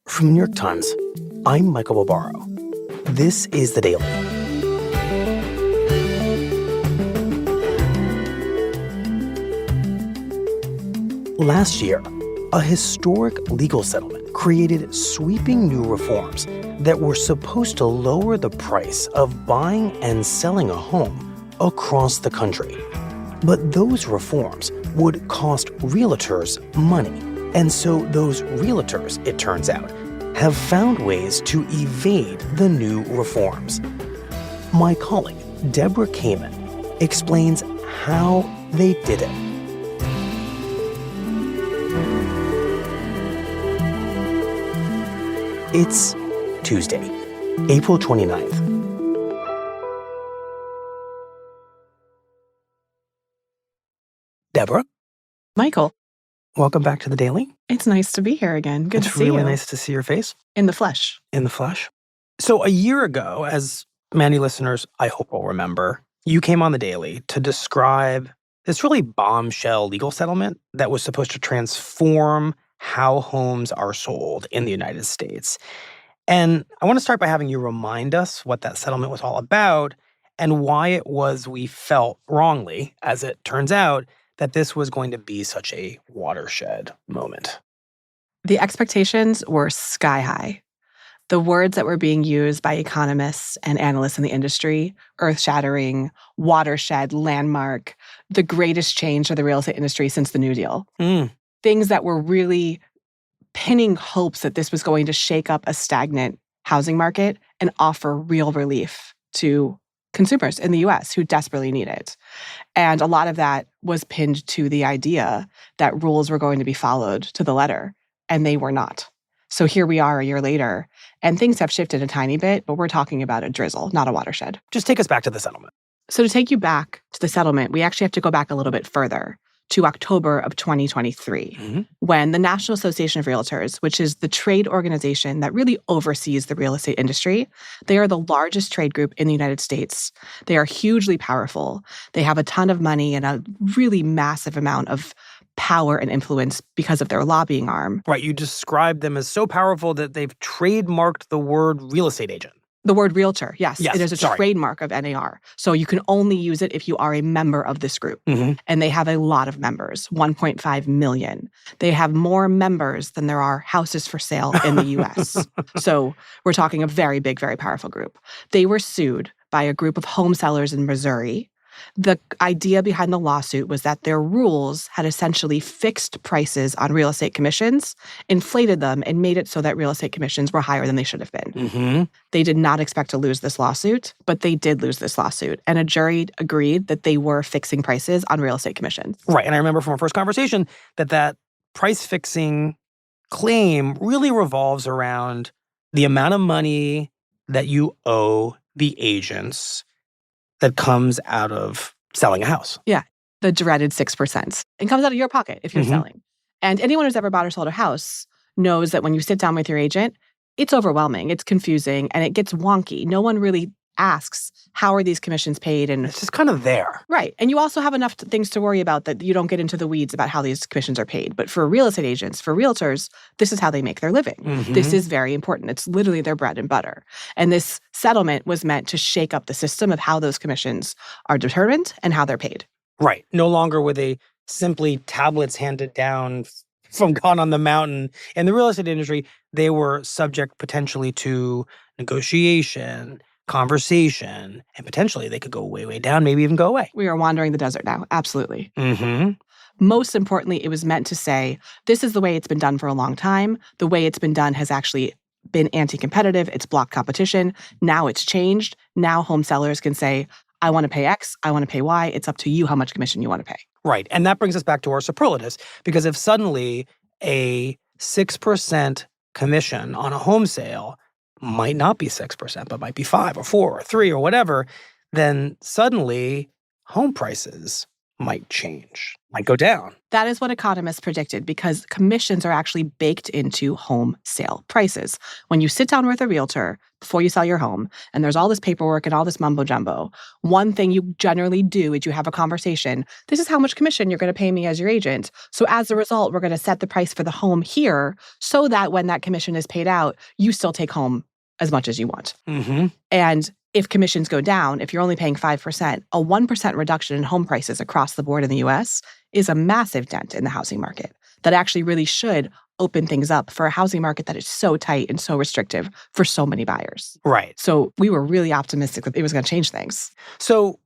From the New York Times, I'm Michael Barbaro. This is The Daily. Last year, a historic legal settlement created sweeping new reforms that were supposed to lower the price of buying and selling a home across the country. But those reforms would cost realtors money. And so those realtors, it turns out, have found ways to evade the new reforms. My colleague, Debra Kamin, explains how they did it. It's Tuesday, April 29th. Debra? Michael, Welcome back to The Daily. it's nice to be here again. Good to see you. It's really nice to see your face In the flesh. in the flesh. So a year ago, as many listeners I hope will remember, you came on The Daily to describe this really bombshell legal settlement that was supposed to transform how homes are sold in the United States. And I want to start by having you remind us what that settlement was all about and why it was we felt wrongly, as it turns out, that this was going to be such a watershed moment. The expectations were sky high. The words that were being used by economists and analysts in the industry, earth-shattering, watershed, landmark, the greatest change for the real estate industry since the New Deal. Things that were really pinning hopes that this was going to shake up a stagnant housing market and offer real relief to consumers in the U.S. who desperately need it. And a lot of that was pinned to the idea that rules were going to be followed to the letter, and they were not. So here we are a year later, and things have shifted a tiny bit, but we're talking about a drizzle, not a watershed. Just take us back to the settlement. So to take you back to the settlement, we actually have to go back a little bit further to October of 2023, when the National Association of Realtors, which is the trade organization that really oversees the real estate industry, they are the largest trade group in the United States. They are hugely powerful. They have a ton of money and a really massive amount of power and influence because of their lobbying arm. Right, you described them as so powerful that they've trademarked the word real estate agent. The word realtor, yes. Yes, It is a sorry. trademark of NAR. So you can only use it if you are a member of this group. And they have a lot of members, 1.5 million. They have more members than there are houses for sale in the U.S. So we're talking a very big, very powerful group. They were sued by a group of home sellers in Missouri. The idea behind the lawsuit was that their rules had essentially fixed prices on real estate commissions, inflated them, and made it so that real estate commissions were higher than they should have been. They did not expect to lose this lawsuit, but they did lose this lawsuit. And a jury agreed that they were fixing prices on real estate commissions. Right, and I remember from our first conversation that price-fixing claim really revolves around the amount of money that you owe the agents that comes out of selling a house. Yeah, the dreaded 6%. It comes out of your pocket if you're selling. And anyone who's ever bought or sold a house knows that when you sit down with your agent, it's overwhelming, it's confusing, and it gets wonky. No one really asks, how are these commissions paid? And It's just kind of there. right. And you also have enough things to worry about that you don't get into the weeds about how these commissions are paid. But for real estate agents, for realtors, this is how they make their living. This is very important. It's literally their bread and butter. And this settlement was meant to shake up the system of how those commissions are determined and how they're paid. Right. No longer were they simply tablets handed down from God on the mountain. In the real estate industry, they were subject potentially to negotiation, conversation, and potentially they could go way, way down, maybe even go away. We are wandering the desert now. Absolutely. Most importantly, it was meant to say, this is the way it's been done for a long time. The way it's been done has actually been anti-competitive. It's blocked competition. Now it's changed. Now home sellers can say, I want to pay X, I want to pay Y. It's up to you how much commission you want to pay. Right. And that brings us back to our superlatives, because if suddenly a 6% commission on a home sale might not be 6%, but might be 5 or 4 or 3 or whatever, then suddenly home prices might change. might go down. That is what economists predicted because commissions are actually baked into home sale prices. When you sit down with a realtor before you sell your home, and there's all this paperwork and all this mumbo jumbo, one thing you generally do is you have a conversation. This is how much commission you're going to pay me as your agent. So as a result, we're going to set the price for the home here so that when that commission is paid out, you still take home as much as you want. Mm-hmm. And if commissions go down, if you're only paying 5%, a 1% reduction in home prices across the board in the US is a massive dent in the housing market that actually really should open things up for a housing market that is so tight and so restrictive for so many buyers. Right. So we were really optimistic that it was going to change things. So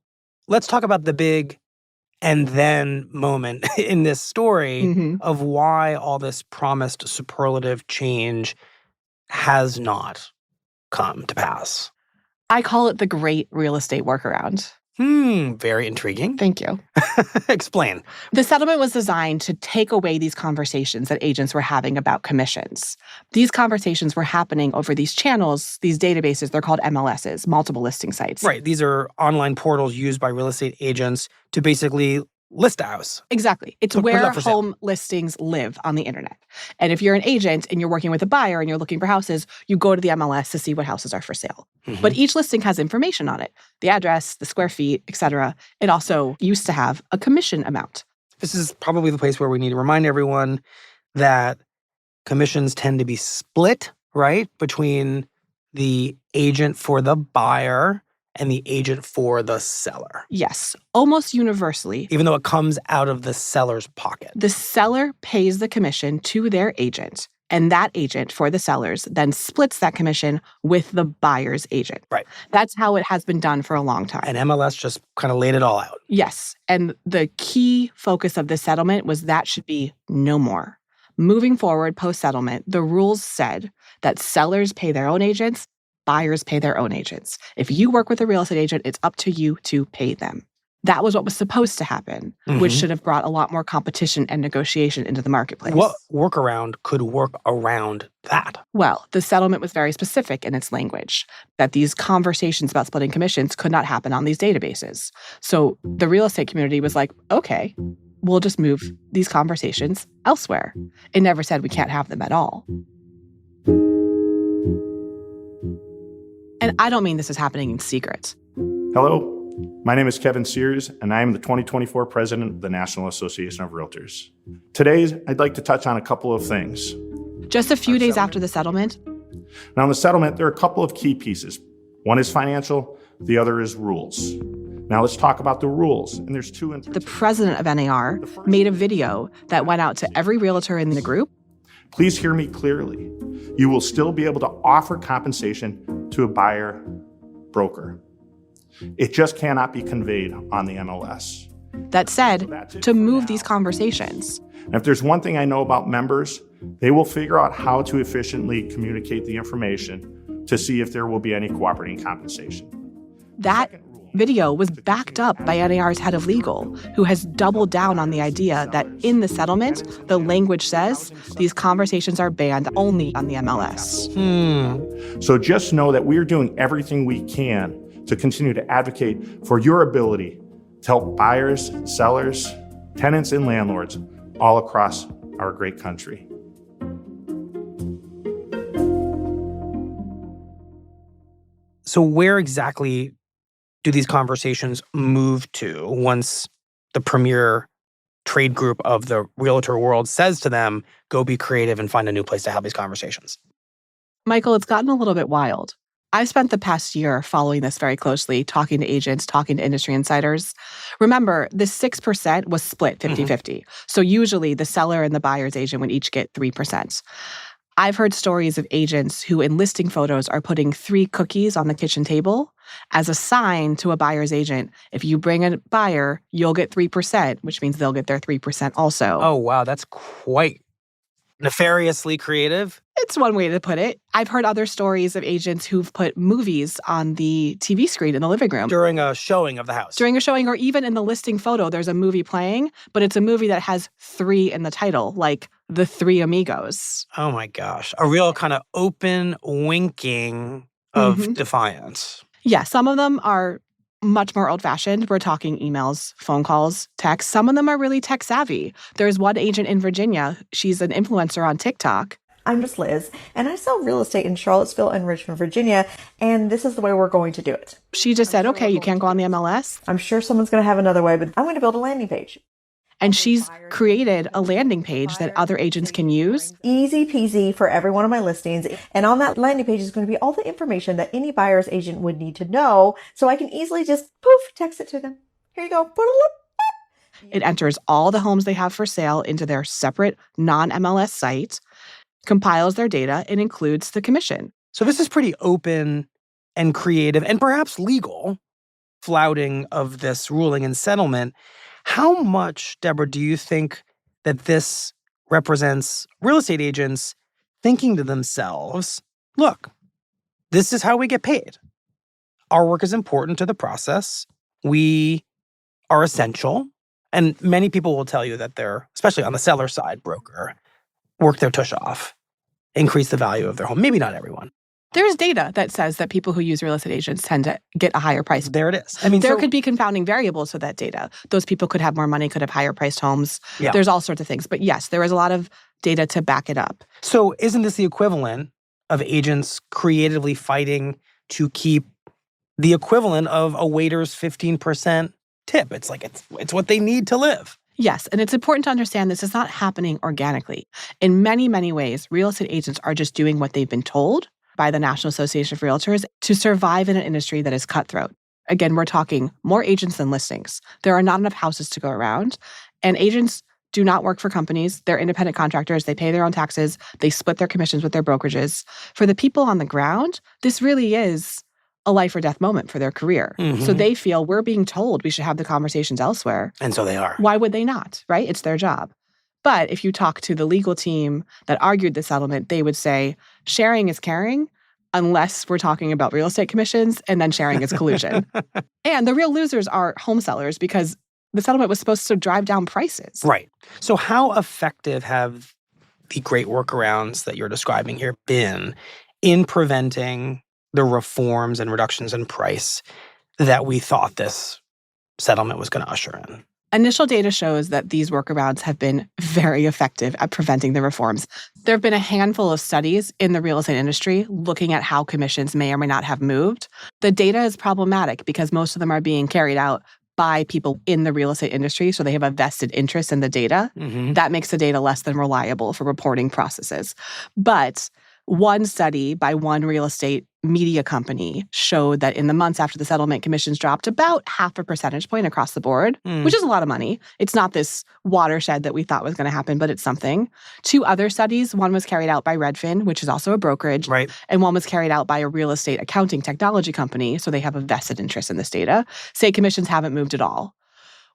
let's talk about the big and then moment in this story of why all this promised superlative change has not come to pass. I call it the great real estate workaround. Very intriguing. Thank you. Explain. The settlement was designed to take away these conversations that agents were having about commissions. These conversations were happening over these channels, these databases. They're called MLSs, multiple listing sites. Right. These are online portals used by real estate agents to basically list a house. Exactly. It's Put it where up for sale. home listings live on the internet. And if you're an agent and you're working with a buyer and you're looking for houses, you go to the MLS to see what houses are for sale. Mhm. But each listing has information on it, the address, the square feet, etc. It also used to have a commission amount. This is probably the place where we need to remind everyone that commissions tend to be split, right, between the agent for the buyer and the agent for the seller. Yes, almost universally, Even though it comes out of the seller's pocket. the seller pays the commission to their agent, and that agent for the sellers then splits that commission with the buyer's agent. Right. That's how it has been done for a long time. And MLS just kind of laid it all out. Yes, and the key focus of this settlement was that should be no more. Moving forward post-settlement, the rules said that sellers pay their own agents, buyers pay their own agents. If you work with a real estate agent, it's up to you to pay them. That was what was supposed to happen, which Mhm. should have brought a lot more competition and negotiation into the marketplace. What workaround could work around that? Well, the settlement was very specific in its language, that these conversations about splitting commissions could not happen on these databases. So the real estate community was like, okay, we'll just move these conversations elsewhere. It never said we can't have them at all. And I don't mean this is happening in secret. Hello, my name is Kevin Sears, and I am the 2024 president of the National Association of Realtors. Today, I'd like to touch on a couple of things. Just a few days after the settlement, Now, in the settlement, there are a couple of key pieces. One is financial, the other is rules. Now, let's talk about the rules, and there's two in the particular. president of NAR made a video that went out to every realtor in the group. Please hear me clearly. You will still be able to offer compensation to a buyer broker. It just cannot be conveyed on the MLS. That said, to move these conversations. And if there's one thing I know about members, they will figure out how to efficiently communicate the information to see if there will be any cooperating compensation. That video was backed up by NAR's head of legal, who has doubled down on the idea that in the settlement, the language says these conversations are banned only on the MLS. So just know that we're doing everything we can to continue to advocate for your ability to help buyers, sellers, tenants, and landlords all across our great country. So where exactly do these conversations move to once the premier trade group of the realtor world says to them, go be creative and find a new place to have these conversations? Michael, it's gotten a little bit wild. I've spent the past year following this very closely, talking to agents, talking to industry insiders. Remember, the 6% was split 50-50. So usually the seller and the buyer's agent would each get 3%. I've heard stories of agents who in listing photos are putting 3 cookies on the kitchen table as a sign to a buyer's agent. If you bring a buyer, you'll get 3%, which means they'll get their 3% also. Oh, wow. That's quite nefariously creative. It's one way to put it. I've heard other stories of agents who've put movies on the TV screen in the living room. During a showing of the house. During a showing, or even in the listing photo, there's a movie playing, but it's a movie that has 3 in the title, like The Three Amigos. Oh my gosh. A real kind of open winking of defiance. Yeah, some of them are much more old-fashioned. We're talking emails, phone calls, texts. Some of them are really tech-savvy. There's one agent in Virginia. She's an influencer on TikTok. I'm just Liz, and I sell real estate in Charlottesville and Richmond, Virginia, and this is the way we're going to do it. She just said, okay, you can't go on the MLS. I'm sure someone's going to have another way, but I'm going to build a landing page. And she's created a landing page that other agents can use. Easy peasy for every one of my listings. And on that landing page is going to be all the information that any buyer's agent would need to know. So I can easily just poof, text it to them. Here you go. It enters all the homes they have for sale into their separate non-MLS site, compiles their data, and includes the commission. So this is pretty open and creative and perhaps legal flouting of this ruling and settlement. How much, Debra, do you think that this represents real estate agents thinking to themselves, look, this is how we get paid. Our work is important to the process. We are essential. And many people will tell you that they're, especially on the seller side, broker, work their tush off, increase the value of their home. Maybe not everyone. There's data that says that people who use real estate agents tend to get a higher price. There it is. I mean, there could be confounding variables for that data. Those people could have more money, could have higher priced homes. Yeah. There's all sorts of things. But yes, there is a lot of data to back it up. So isn't this the equivalent of agents creatively fighting to keep the equivalent of a waiter's 15% tip? It's like it's what they need to live. Yes, and it's important to understand this is not happening organically. In many, many ways, real estate agents are just doing what they've been told by the National Association of Realtors to survive in an industry that is cutthroat. Again, we're talking more agents than listings. There are not enough houses to go around, and agents do not work for companies. They're independent contractors. They pay their own taxes. They split their commissions with their brokerages. For the people on the ground, this really is a life or death moment for their career. Mm-hmm. So they feel we're being told we should have the conversations elsewhere. And so they are. Why would they not, right? It's their job. But if you talk to the legal team that argued the settlement, they would say sharing is caring unless we're talking about real estate commissions, and then sharing is collusion. And the real losers are home sellers because the settlement was supposed to drive down prices. Right. So how effective have the great workarounds that you're describing here been in preventing the reforms and reductions in price that we thought this settlement was going to usher in? Initial data shows that these workarounds have been very effective at preventing the reforms. There have been a handful of studies in the real estate industry looking at how commissions may or may not have moved. The data is problematic because most of them are being carried out by people in the real estate industry, so they have a vested interest in the data. Mm-hmm. That makes the data less than reliable for reporting processes. But one study by one real estate media company showed that in the months after the settlement, commissions dropped about 0.5 percentage point across the board, which is a lot of money. It's not this watershed that we thought was going to happen, but it's something. Two other studies, one was carried out by Redfin, which is also a brokerage, right, and one was carried out by a real estate accounting technology company, so they have a vested interest in this data, say commissions haven't moved at all.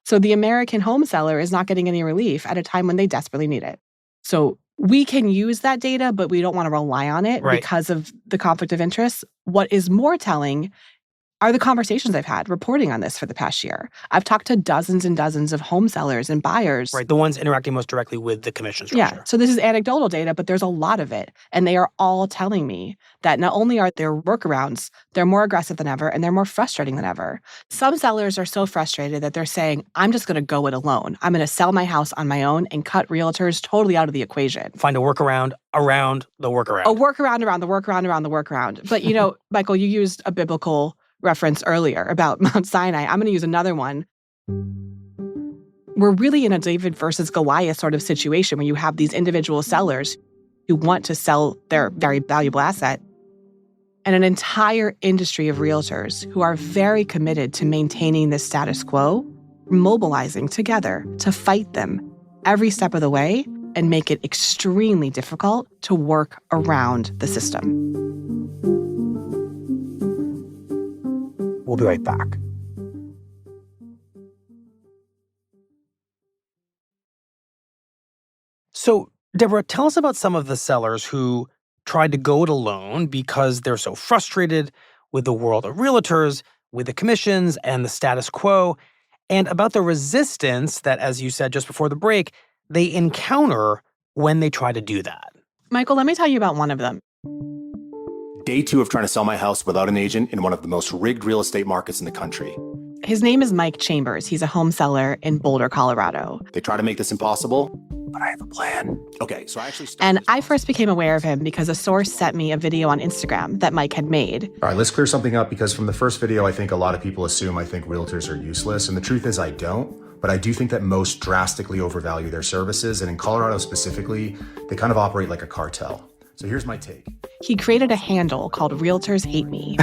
So the American home seller is not getting any relief at a time when they desperately need it. So we can use that data, but we don't want to rely on it because of the conflict of interest. What is more telling are the conversations I've had reporting on this for the past year. I've talked to dozens and dozens of home sellers and buyers. Right, the ones interacting most directly with the commission structure. Yeah, so this is anecdotal data, but there's a lot of it. And they are all telling me that not only are there workarounds, they're more aggressive than ever, and they're more frustrating than ever. Some sellers are so frustrated that they're saying, I'm just going to go it alone. I'm going to sell my house on my own and cut realtors totally out of the equation. Find a workaround around the workaround. A workaround around the workaround around the workaround. But, Michael, you used a biblical reference earlier about Mount Sinai. I'm going to use another one. We're really in a David versus Goliath sort of situation where you have these individual sellers who want to sell their very valuable asset and an entire industry of realtors who are very committed to maintaining the status quo, mobilizing together to fight them every step of the way and make it extremely difficult to work around the system. We'll be right back. So, Debra, tell us about some of the sellers who tried to go it alone because they're so frustrated with the world of realtors, with the commissions and the status quo, and about the resistance that, as you said just before the break, they encounter when they try to do that. Michael, let me tell you about one of them. Day 2 of trying to sell my house without an agent in one of the most rigged real estate markets in the country. His name is Mike Chambers. He's a home seller in Boulder, Colorado. They try to make this impossible, but I have a plan. Okay, so I actually And I first became aware of him because a source sent me a video on Instagram that Mike had made. All right, let's clear something up, because from the first video, I think a lot of people assume I think realtors are useless. And the truth is I don't. But I do think that most drastically overvalue their services. And in Colorado specifically, they kind of operate like a cartel. So here's my take. He created a handle called Realtors Hate Me,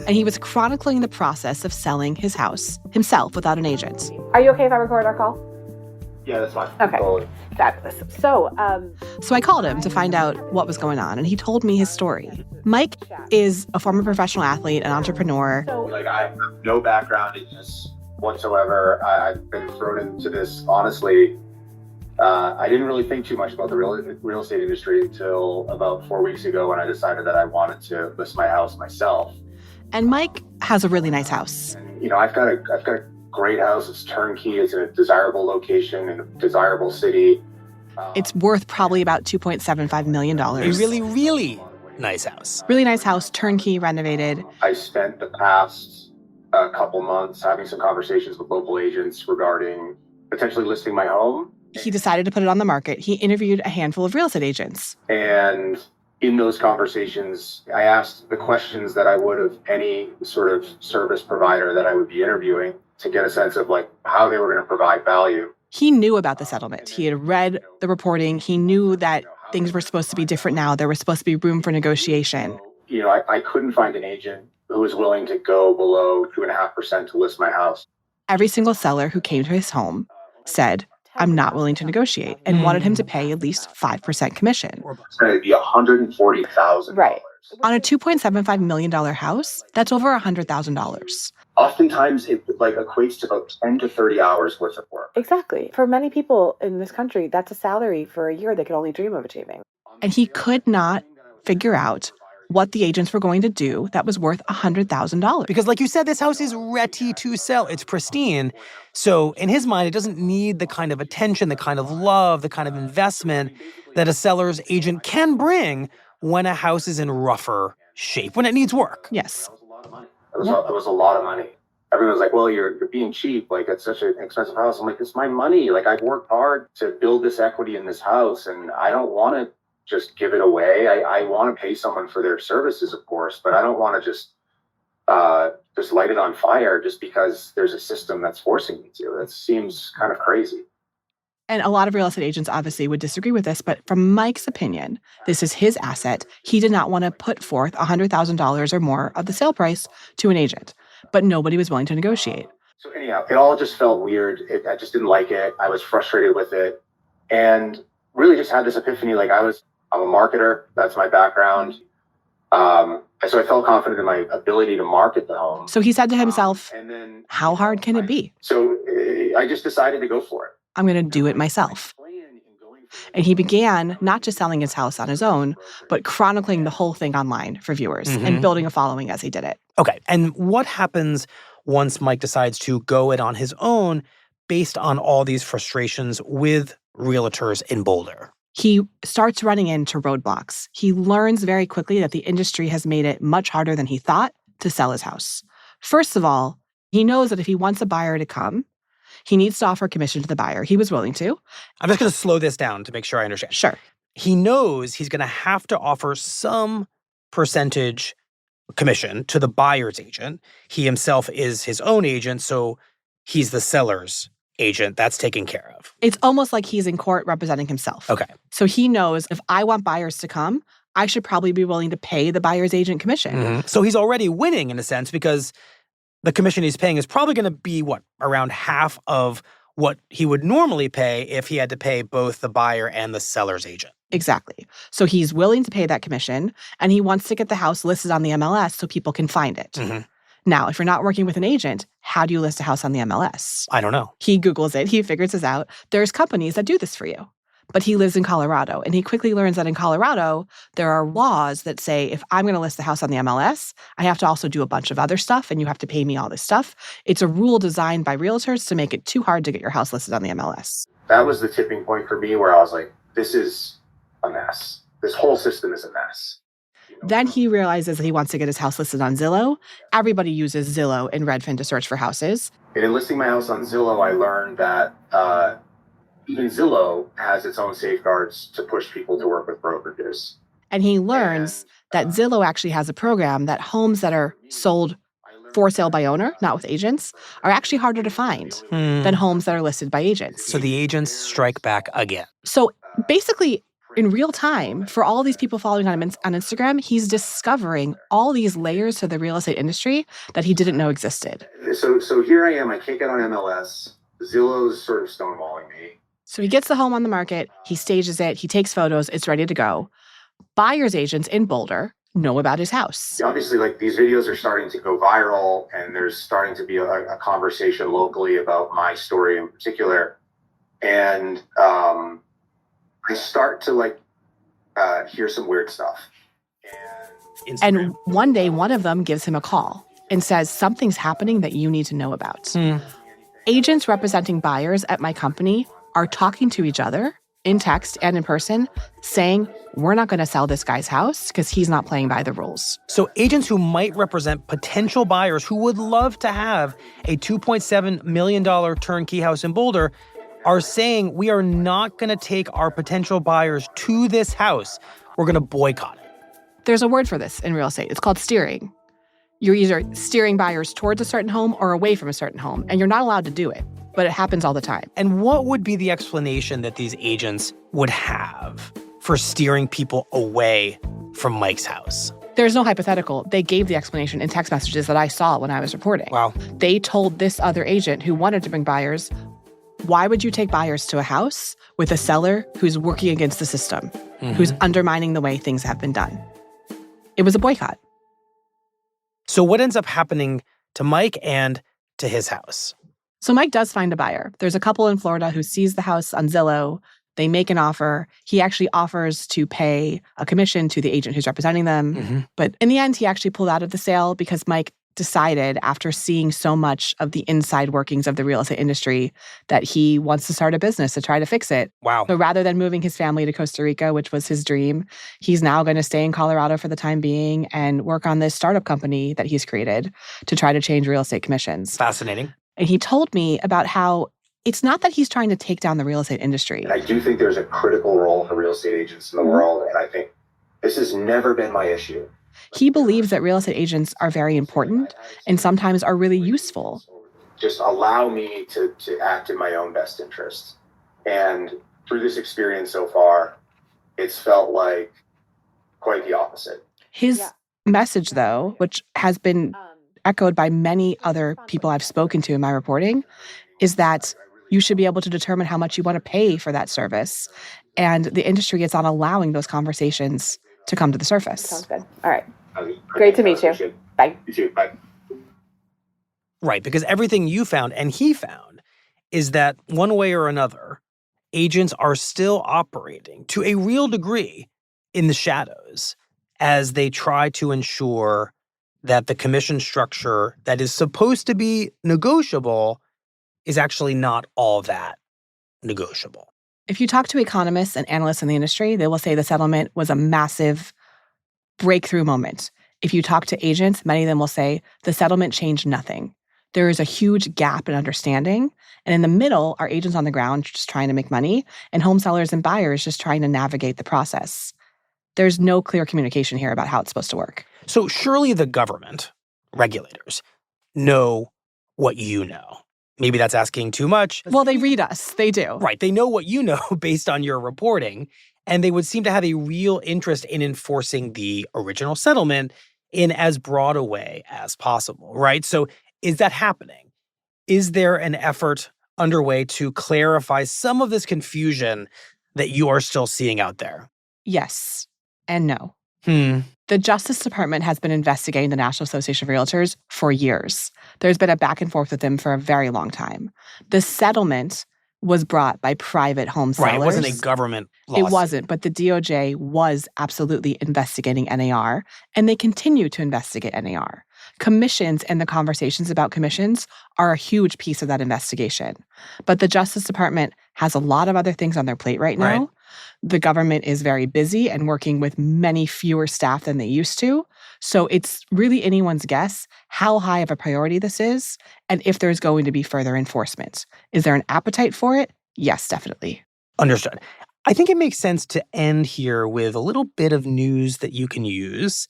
and he was chronicling the process of selling his house himself without an agent. Are you okay if I record our call? Yeah, that's fine. Okay. Fabulous. So I called him to find out what was going on, and he told me his story. Mike is a former professional athlete, an entrepreneur. I have no background in this whatsoever. I've been thrown into this, honestly. I didn't really think too much about the real estate industry until about 4 weeks ago when I decided that I wanted to list my house myself. And Mike has a really nice house. And, I've got a great house. It's turnkey. It's in a desirable location in a desirable city. It's worth probably about $2.75 million. A really, really nice house. Really nice house, turnkey, renovated. I spent the past couple months having some conversations with local agents regarding potentially listing my home. He decided to put it on the market. He interviewed a handful of real estate agents. And in those conversations, I asked the questions that I would of any sort of service provider that I would be interviewing to get a sense of how they were going to provide value. He knew about the settlement. He had read the reporting. He knew that things were supposed to be different now. There was supposed to be room for negotiation. I couldn't find an agent who was willing to go below 2.5% to list my house. Every single seller who came to his home said, I'm not willing to negotiate, and wanted him to pay at least 5% commission. It's going to be $140,000. Right. On a $2.75 million house, that's over $100,000. Oftentimes, it equates to about 10 to 30 hours worth of work. exactly. For many people in this country, that's a salary for a year they could only dream of achieving. And he could not figure out what the agents were going to do that was worth $100,000. Because like you said, this house is ready to sell. It's pristine. So in his mind, it doesn't need the kind of attention, the kind of love, the kind of investment that a seller's agent can bring when a house is in rougher shape, when it needs work. Yes. It was a lot of money. Everyone's like, well, you're being cheap. It's such an expensive house. I'm like, it's my money. I've worked hard to build this equity in this house, and I don't want to just give it away. I want to pay someone for their services, of course, but I don't want to just light it on fire just because there's a system that's forcing me to. That seems kind of crazy. And a lot of real estate agents obviously would disagree with this, but from Mike's opinion, this is his asset. He did not want to put forth $100,000 or more of the sale price to an agent, but nobody was willing to negotiate. So anyhow, it all just felt weird. I just didn't like it. I was frustrated with it, and really just had this epiphany. I'm a marketer. That's my background. So I felt confident in my ability to market the home. So he said to himself, and then, how hard can it be? So I just decided to go for it. I'm going to do it myself. And he began not just selling his house on his own, but chronicling the whole thing online for viewers and building a following as he did it. Okay, and what happens once Mike decides to go it on his own based on all these frustrations with realtors in Boulder? He starts running into roadblocks. He learns very quickly that the industry has made it much harder than he thought to sell his house. First of all, he knows that if he wants a buyer to come, he needs to offer commission to the buyer. He was willing to. I'm just going to slow this down to make sure I understand. Sure. He knows he's going to have to offer some percentage commission to the buyer's agent. He himself is his own agent, so he's the seller's agent. That's taken care of. It's almost like he's in court representing himself. Okay. So he knows if I want buyers to come, I should probably be willing to pay the buyer's agent commission. So he's already winning in a sense because the commission he's paying is probably going to be, around half of what he would normally pay if he had to pay both the buyer and the seller's agent. Exactly. So he's willing to pay that commission, and he wants to get the house listed on the MLS so people can find it. Now, if you're not working with an agent, how do you list a house on the MLS? I don't know. He Googles it. He figures this out. There's companies that do this for you. But he lives in Colorado, and he quickly learns that in Colorado, there are laws that say if I'm going to list the house on the MLS, I have to also do a bunch of other stuff, and you have to pay me all this stuff. It's a rule designed by realtors to make it too hard to get your house listed on the MLS. That was the tipping point for me where I was like, this is a mess. This whole system is a mess. Then he realizes that he wants to get his house listed on Zillow. Everybody uses Zillow and Redfin to search for houses. And in listing my house on Zillow, I learned that even Zillow has its own safeguards to push people to work with brokerages. And he learns that Zillow actually has a program that homes that are sold for sale by owner, not with agents, are actually harder to find than homes that are listed by agents. So the agents strike back again. So basically, in real time, for all these people following on Instagram, he's discovering all these layers to the real estate industry that he didn't know existed. So here I am. I can't get on MLS. Zillow's sort of stonewalling me. So he gets the home on the market. He stages it. He takes photos. It's ready to go. Buyer's agents in Boulder know about his house. Obviously, like, these videos are starting to go viral, and there's starting to be a conversation locally about my story in particular. And I start to hear some weird stuff. And one day, one of them gives him a call and says, something's happening that you need to know about. Agents representing buyers at my company are talking to each other in text and in person, saying, we're not going to sell this guy's house because he's not playing by the rules. So agents who might represent potential buyers who would love to have a $2.7 million turnkey house in Boulder are saying, we are not going to take our potential buyers to this house. We're going to boycott it. There's a word for this in real estate. It's called steering. You're either steering buyers towards a certain home or away from a certain home, and you're not allowed to do it, but it happens all the time. And what would be the explanation that these agents would have for steering people away from Mike's house? There's no hypothetical. They gave the explanation in text messages that I saw when I was reporting. Wow. They told this other agent who wanted to bring buyers, why would you take buyers to a house with a seller who's working against the system, who's undermining the way things have been done? It was a boycott. So what ends up happening to Mike and to his house? So Mike does find a buyer. There's a couple in Florida who sees the house on Zillow. They make an offer. He actually offers to pay a commission to the agent who's representing them. But in the end, he actually pulled out of the sale because Mike decided, after seeing so much of the inside workings of the real estate industry, that he wants to start a business to try to fix it. Wow. So rather than moving his family to Costa Rica, which was his dream, he's now going to stay in Colorado for the time being and work on this startup company that he's created to try to change real estate commissions. Fascinating. And he told me about how it's not that he's trying to take down the real estate industry. And I do think there's a critical role for real estate agents in the world, and I think this has never been my issue. He believes that real estate agents are very important and sometimes are really useful. Just allow me to act in my own best interest. And through this experience so far, it's felt like quite the opposite. His message, though, which has been echoed by many other people I've spoken to in my reporting, is that you should be able to determine how much you want to pay for that service. And the industry is not allowing those conversations to come to the surface. Sounds good. All right. Great to meet you. Bye. You too. Bye. Right, because everything you found and he found is that one way or another, agents are still operating to a real degree in the shadows as they try to ensure that the commission structure that is supposed to be negotiable is actually not all that negotiable. If you talk to economists and analysts in the industry, they will say the settlement was a massive breakthrough moment. If you talk to agents, many of them will say the settlement changed nothing. There is a huge gap in understanding. And in the middle are agents on the ground just trying to make money and home sellers and buyers just trying to navigate the process. There's no clear communication here about how it's supposed to work. So surely the government, regulators, know what you know. Maybe that's asking too much. Well, they read us. They do. Right. They know what you know based on your reporting, and they would seem to have a real interest in enforcing the original settlement in as broad a way as possible, right? So is that happening? Is there an effort underway to clarify some of this confusion that you are still seeing out there? Yes and no. The Justice Department has been investigating the National Association of Realtors for years. There's been a back and forth with them for a very long time. The settlement was brought by private home sellers. Right, it wasn't a government lawsuit. It wasn't, but the DOJ was absolutely investigating NAR, and they continue to investigate NAR. Commissions and the conversations about commissions are a huge piece of that investigation. But the Justice Department has a lot of other things on their plate right now. Right. The government is very busy and working with many fewer staff than they used to. So it's really anyone's guess how high of a priority this is and if there's going to be further enforcement. Is there an appetite for it? Yes, definitely. Understood. I think it makes sense to end here with a little bit of news that you can use,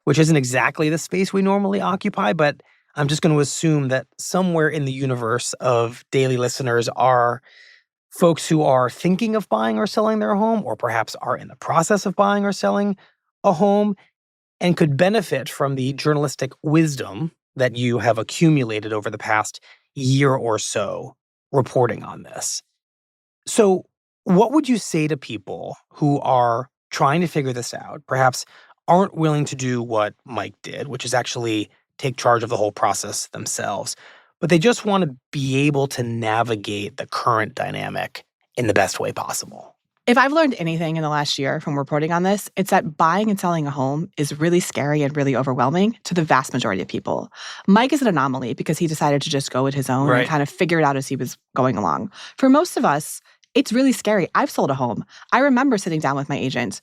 which isn't exactly the space we normally occupy, but I'm just going to assume that somewhere in the universe of daily listeners are folks who are thinking of buying or selling their home, or perhaps are in the process of buying or selling a home, and could benefit from the journalistic wisdom that you have accumulated over the past year or so reporting on this. So what would you say to people who are trying to figure this out, perhaps aren't willing to do what Mike did, which is actually take charge of the whole process themselves, but they just want to be able to navigate the current dynamic in the best way possible? If I've learned anything in the last year from reporting on this, it's that buying and selling a home is really scary and really overwhelming to the vast majority of people. Mike is an anomaly because he decided to just go with his own and kind of figure it out as he was going along. For most of us, it's really scary. I've sold a home. I remember sitting down with my agent.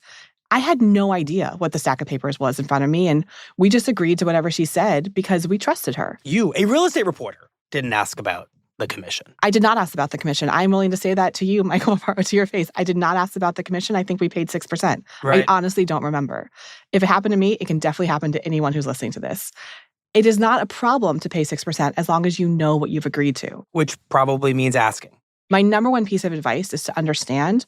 I had no idea what the stack of papers was in front of me, and we just agreed to whatever she said because we trusted her. You, a real estate reporter, didn't ask about the commission. I did not ask about the commission. I'm willing to say that to you, Michael, to your face. I did not ask about the commission. I think we paid 6%. Right. I honestly don't remember. If it happened to me, it can definitely happen to anyone who's listening to this. It is not a problem to pay 6% as long as you know what you've agreed to. Which probably means asking. My number one piece of advice is to understand,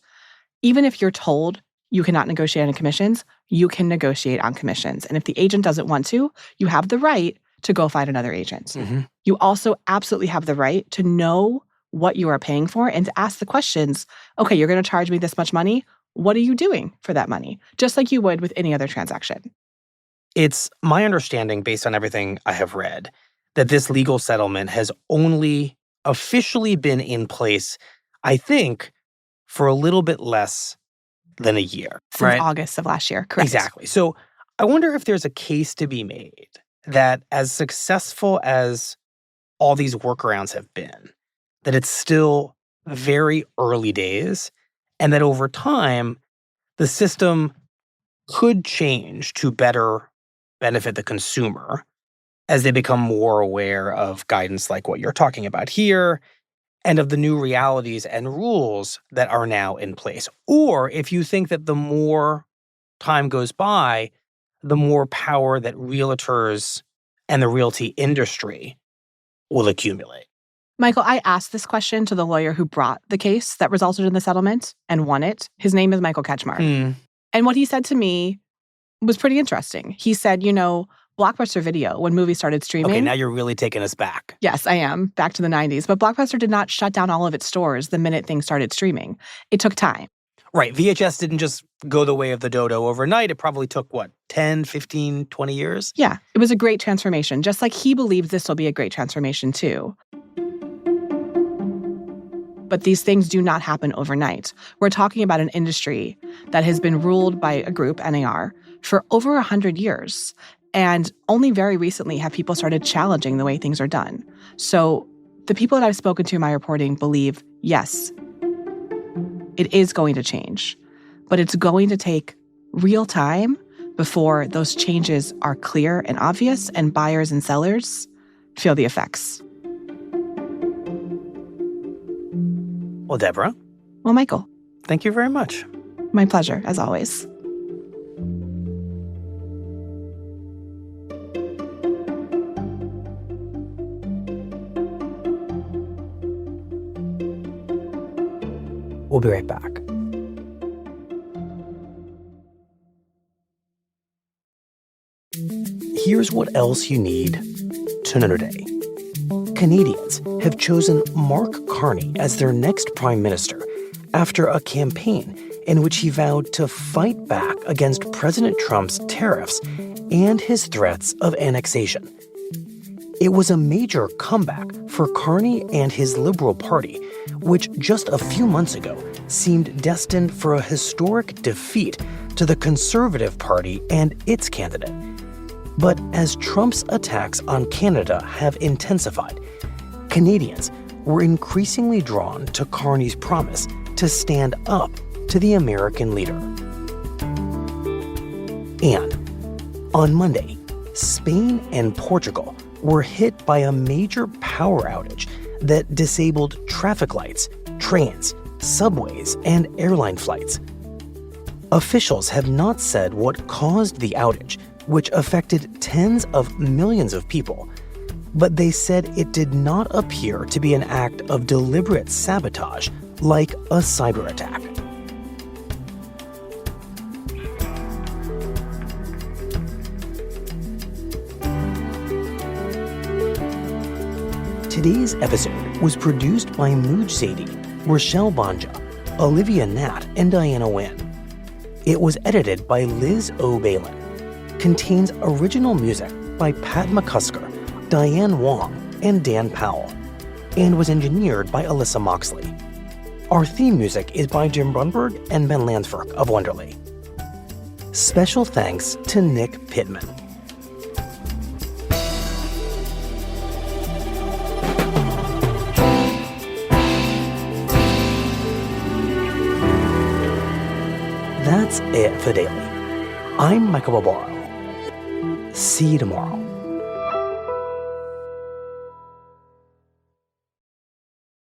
even if you're told you cannot negotiate on commissions, you can negotiate on commissions. And if the agent doesn't want to, you have the right to go find another agent. You also absolutely have the right to know what you are paying for and to ask the questions, okay, you're going to charge me this much money. What are you doing for that money? Just like you would with any other transaction. It's my understanding, based on everything I have read, that this legal settlement has only officially been in place, I think, for a little bit less than a year. Since August of last year, correct. Exactly. So I wonder if there's a case to be made that as successful as all these workarounds have been, that it's still very early days, and that over time, the system could change to better benefit the consumer as they become more aware of guidance like what you're talking about here, and of the new realities and rules that are now in place. Or if you think that the more time goes by, the more power that realtors and the realty industry will accumulate. Michael, I asked this question to the lawyer who brought the case that resulted in the settlement and won it. His name is Michael Ketchmark. And what he said to me was pretty interesting. He said, Blockbuster Video, when movies started streaming... Okay, now you're really taking us back. Yes, I am. Back to the 90s. But Blockbuster did not shut down all of its stores the minute things started streaming. It took time. Right. VHS didn't just go the way of the dodo overnight. It probably took, 10, 15, 20 years? Yeah. It was a great transformation, just like he believes this will be a great transformation too. But these things do not happen overnight. We're talking about an industry that has been ruled by a group, NAR, for over 100 years. And only very recently have people started challenging the way things are done. So the people that I've spoken to in my reporting believe, yes, it is going to change. But it's going to take real time before those changes are clear and obvious and buyers and sellers feel the effects. Well, Debra. Well, Michael. Thank you very much. My pleasure, as always. We'll be right back. Here's what else you need to know today. Canadians have chosen Mark Carney as their next prime minister after a campaign in which he vowed to fight back against President Trump's tariffs and his threats of annexation. It was a major comeback for Carney and his Liberal Party, which just a few months ago seemed destined for a historic defeat to the Conservative Party and its candidate. But as Trump's attacks on Canada have intensified, Canadians were increasingly drawn to Carney's promise to stand up to the American leader. And on Monday, Spain and Portugal were hit by a major power outage that disabled traffic lights, trains, subways, and airline flights. Officials have not said what caused the outage, which affected tens of millions of people, but they said it did not appear to be an act of deliberate sabotage like a cyber attack. Today's episode was produced by Mooj Zadie, Rochelle Banja, Olivia Nat, and Diana Wynn. It was edited by Liz O'Balin, contains original music by Pat McCusker, Diane Wong, and Dan Powell, and was engineered by Alyssa Moxley. Our theme music is by Jim Brunberg and Ben Lansford of Wonderly. Special thanks to Nick Pittman. That's it for Daily. I'm Michael Barbaro. See you tomorrow.